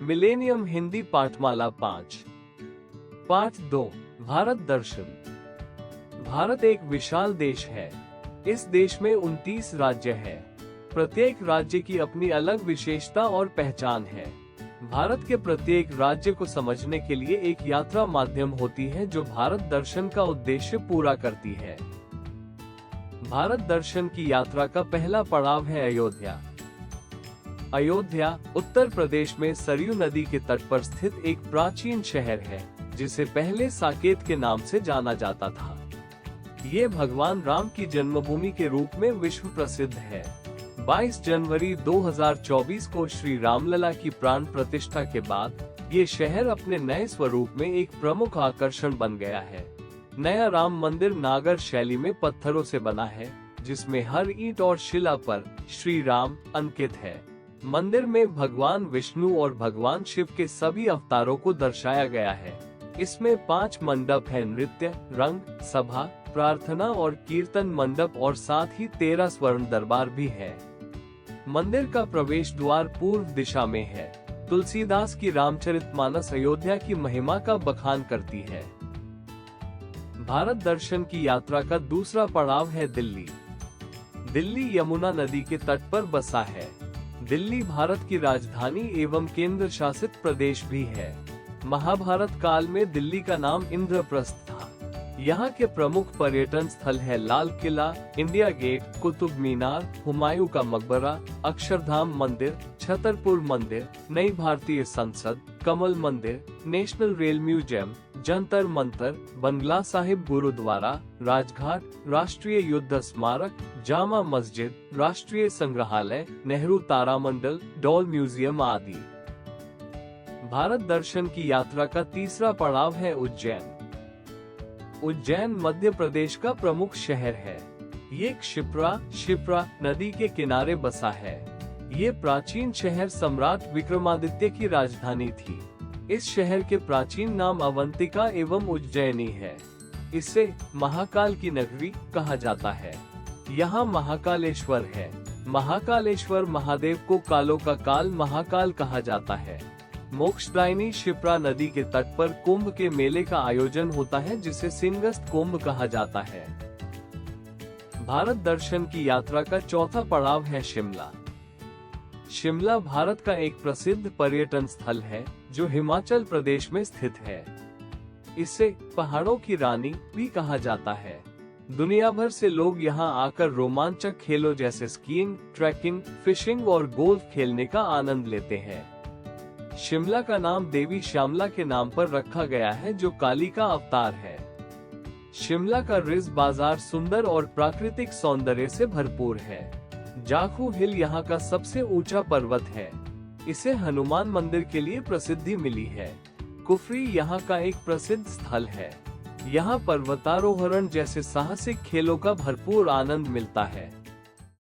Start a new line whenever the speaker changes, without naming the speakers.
Millennium Hindi पाठमाला 5। पाठ 2। भारत दर्शन। भारत एक विशाल देश है। इस देश में 29 राज्य हैं। प्रत्येक राज्य की अपनी अलग विशेषता और पहचान है। भारत के प्रत्येक राज्य को समझने के लिए एक यात्रा माध्यम होती है जो भारत दर्शन का उद्देश्य पूरा करती है। भारत दर्शन की यात्रा का पहला पड़ाव है अयोध्या। अयोध्या उत्तर प्रदेश में सरयू नदी के तट पर स्थित एक प्राचीन शहर है, जिसे पहले साकेत के नाम से जाना जाता था। ये भगवान राम की जन्मभूमि के रूप में विश्व प्रसिद्ध है। 22 जनवरी 2024 को श्री रामलला की प्राण प्रतिष्ठा के बाद ये शहर अपने नए स्वरूप में एक प्रमुख आकर्षण बन गया है। नया राम मंदिर नागर शैली में पत्थरों से बना है, जिसमें हर ईंट और शिला पर श्री राम अंकित है। मंदिर में भगवान विष्णु और भगवान शिव के सभी अवतारों को दर्शाया गया है। इसमें 5 मंडप हैं, नृत्य, रंग, सभा, प्रार्थना और कीर्तन मंडप और साथ ही 13 स्वर्ण दरबार भी है। मंदिर का प्रवेश द्वार पूर्व दिशा में है। तुलसीदास की रामचरितमानस अयोध्या की महिमा का बखान करती है। भारत दर्शन की यात्रा का दूसरा पड़ाव है दिल्ली। दिल्ली यमुना नदी के तट पर बसा है। दिल्ली भारत की राजधानी एवं केंद्र शासित प्रदेश भी है। महाभारत काल में दिल्ली का नाम इंद्रप्रस्थ था। यहाँ के प्रमुख पर्यटन स्थल है लाल किला, इंडिया गेट, कुतुब मीनार, हुमायूं का मकबरा, अक्षरधाम मंदिर, छतरपुर मंदिर, नई भारतीय संसद, Kamal Mandir, national rail museum, Jantar Mantar, Bangla Sahib Gurudwara, Rajghat, राष्ट्रीय युद्ध स्मारक, जामा मस्जिद, राष्ट्रीय संग्रहालय, नेहरू तारामंडल, डॉल म्यूजियम आदि। भारत दर्शन की यात्रा का तीसरा पड़ाव है उज्जैन। उज्जैन मध्य प्रदेश का प्रमुख शहर है। ये क्षिप्रा नदी के किनारे बसा है। ये प्राचीन शहर सम्राट विक्रमादित्य की राजधानी थी। इस शहर के प्राचीन नाम अवंतिका एवं उज्जैनी है। इसे महाकाल की नगरी कहा जाता है। यहाँ महाकालेश्वर है। महाकालेश्वर महादेव को कालों का काल महाकाल कहा जाता है। मोक्षदायिनी क्षिप्रा नदी के तट पर कुंभ के मेले का आयोजन होता है, जिसे सिंगस्त कुंभ कहा जाता है। भारत दर्शन की यात्रा का चौथा पड़ाव है शिमला। शिमला भारत का एक प्रसिद्ध पर्यटन स्थल है, जो हिमाचल प्रदेश में स्थित है। इसे पहाड़ों की रानी भी कहा जाता है। दुनिया भर से लोग यहाँ आकर रोमांचक खेलों जैसे स्कीइंग, ट्रैकिंग, फिशिंग और गोल्फ खेलने का आनंद लेते हैं। शिमला का नाम देवी श्यामला के नाम पर रखा गया है, जो काली का अवतार है। शिमला का रिज बाजार सुंदर और प्राकृतिक सौंदर्य से भरपूर है। जाखू हिल यहाँ का सबसे ऊंचा पर्वत है। इसे हनुमान मंदिर के लिए प्रसिद्धि मिली है। कुफरी यहाँ का एक प्रसिद्ध स्थल है। यहाँ पर्वतारोहण जैसे साहसिक खेलों का भरपूर आनंद मिलता है।